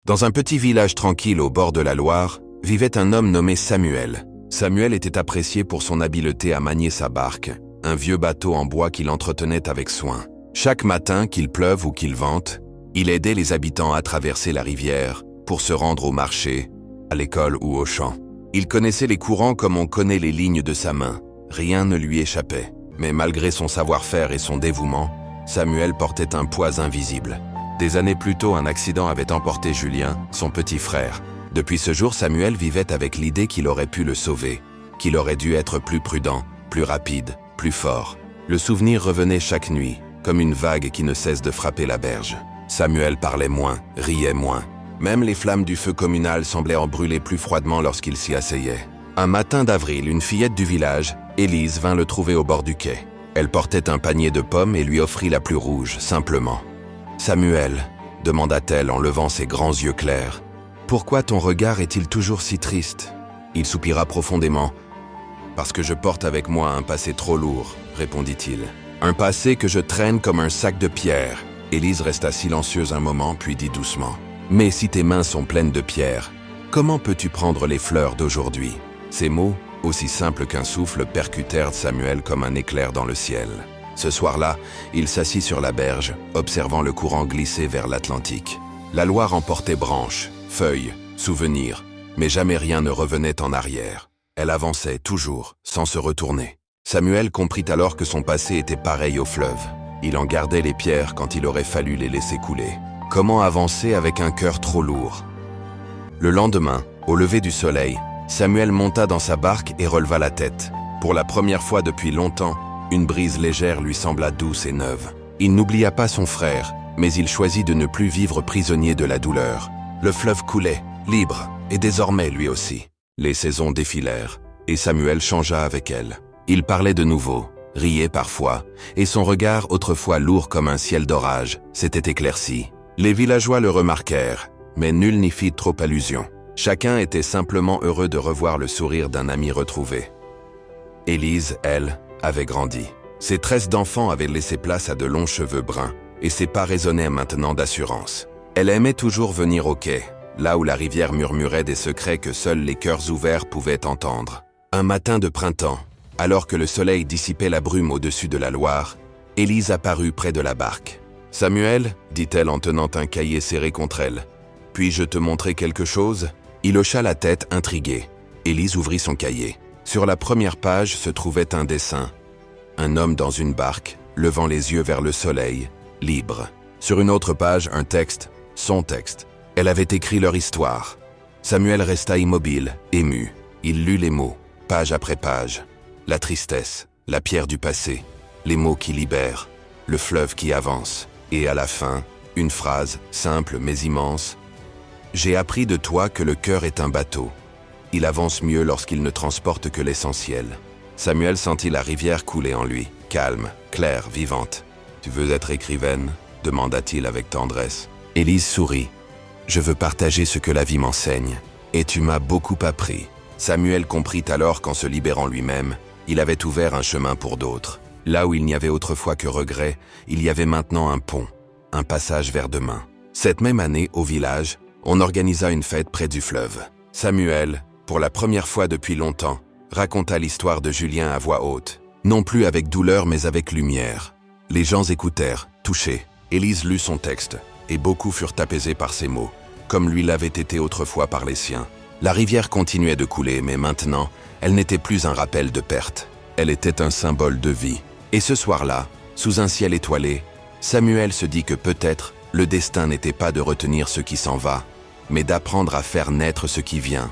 Dans un petit village tranquille au bord de la Loire, vivait un homme nommé Samuel. Samuel était apprécié pour son habileté à manier sa barque, un vieux bateau en bois qu'il entretenait avec soin. Chaque matin, qu'il pleuve ou qu'il vente, il aidait les habitants à traverser la rivière pour se rendre au marché, à l'école ou au champ. Il connaissait les courants comme on connaît les lignes de sa main. Rien ne lui échappait. Mais malgré son savoir-faire et son dévouement, Samuel portait un poids invisible. Des années plus tôt, un accident avait emporté Julien, son petit frère. Depuis ce jour, Samuel vivait avec l'idée qu'il aurait pu le sauver, qu'il aurait dû être plus prudent, plus rapide, plus fort. Le souvenir revenait chaque nuit, comme une vague qui ne cesse de frapper la berge. Samuel parlait moins, riait moins. Même les flammes du feu communal semblaient en brûler plus froidement lorsqu'il s'y asseyait. Un matin d'avril, une fillette du village, Élise, vint le trouver au bord du quai. Elle portait un panier de pommes et lui offrit la plus rouge, simplement. « Samuel, demanda-t-elle en levant ses grands yeux clairs, pourquoi ton regard est-il toujours si triste ?» Il soupira profondément. « Parce que je porte avec moi un passé trop lourd, » répondit-il. « Un passé que je traîne comme un sac de pierres. » Élise resta silencieuse un moment, puis dit doucement. « Mais si tes mains sont pleines de pierres, comment peux-tu prendre les fleurs d'aujourd'hui ?» Ces mots, aussi simples qu'un souffle, percutèrent Samuel comme un éclair dans le ciel. Ce soir-là, il s'assit sur la berge, observant le courant glisser vers l'Atlantique. La Loire emportait branches, feuilles, souvenirs, mais jamais rien ne revenait en arrière. Elle avançait toujours, sans se retourner. Samuel comprit alors que son passé était pareil au fleuve. Il en gardait les pierres quand il aurait fallu les laisser couler. Comment avancer avec un cœur trop lourd? Le lendemain, au lever du soleil, Samuel monta dans sa barque et releva la tête. Pour la première fois depuis longtemps, une brise légère lui sembla douce et neuve. Il n'oublia pas son frère, mais il choisit de ne plus vivre prisonnier de la douleur. Le fleuve coulait, libre, et désormais lui aussi. Les saisons défilèrent, et Samuel changea avec elles. Il parlait de nouveau, riait parfois, et son regard, autrefois lourd comme un ciel d'orage, s'était éclairci. Les villageois le remarquèrent, mais nul n'y fit trop allusion. Chacun était simplement heureux de revoir le sourire d'un ami retrouvé. Élise, elle, avait grandi. Ses tresses d'enfant avaient laissé place à de longs cheveux bruns, et ses pas résonnaient maintenant d'assurance. Elle aimait toujours venir au quai, là où la rivière murmurait des secrets que seuls les cœurs ouverts pouvaient entendre. Un matin de printemps, alors que le soleil dissipait la brume au-dessus de la Loire, Élise apparut près de la barque. « Samuel, dit-elle en tenant un cahier serré contre elle, puis-je te montrer quelque chose ?» Il hocha la tête, intrigué. Élise ouvrit son cahier. Sur la première page se trouvait un dessin. Un homme dans une barque, levant les yeux vers le soleil, libre. Sur une autre page, un texte, son texte. Elle avait écrit leur histoire. Samuel resta immobile, ému. Il lut les mots, page après page. La tristesse, la pierre du passé, les mots qui libèrent, le fleuve qui avance. Et à la fin, une phrase, simple mais immense. « J'ai appris de toi que le cœur est un bateau. Il avance mieux lorsqu'il ne transporte que l'essentiel. » Samuel sentit la rivière couler en lui, calme, claire, vivante. « Tu veux être écrivaine ?» demanda-t-il avec tendresse. Élise sourit. « Je veux partager ce que la vie m'enseigne. Et tu m'as beaucoup appris. » Samuel comprit alors qu'en se libérant lui-même, il avait ouvert un chemin pour d'autres. Là où il n'y avait autrefois que regret, il y avait maintenant un pont, un passage vers demain. Cette même année, au village, on organisa une fête près du fleuve. Samuel, pour la première fois depuis longtemps, raconta l'histoire de Julien à voix haute, non plus avec douleur mais avec lumière. Les gens écoutèrent, touchés. Élise lut son texte, et beaucoup furent apaisés par ses mots, comme lui l'avait été autrefois par les siens. La rivière continuait de couler, mais maintenant, elle n'était plus un rappel de perte. Elle était un symbole de vie. Et ce soir-là, sous un ciel étoilé, Samuel se dit que peut-être le destin n'était pas de retenir ce qui s'en va, mais d'apprendre à faire naître ce qui vient.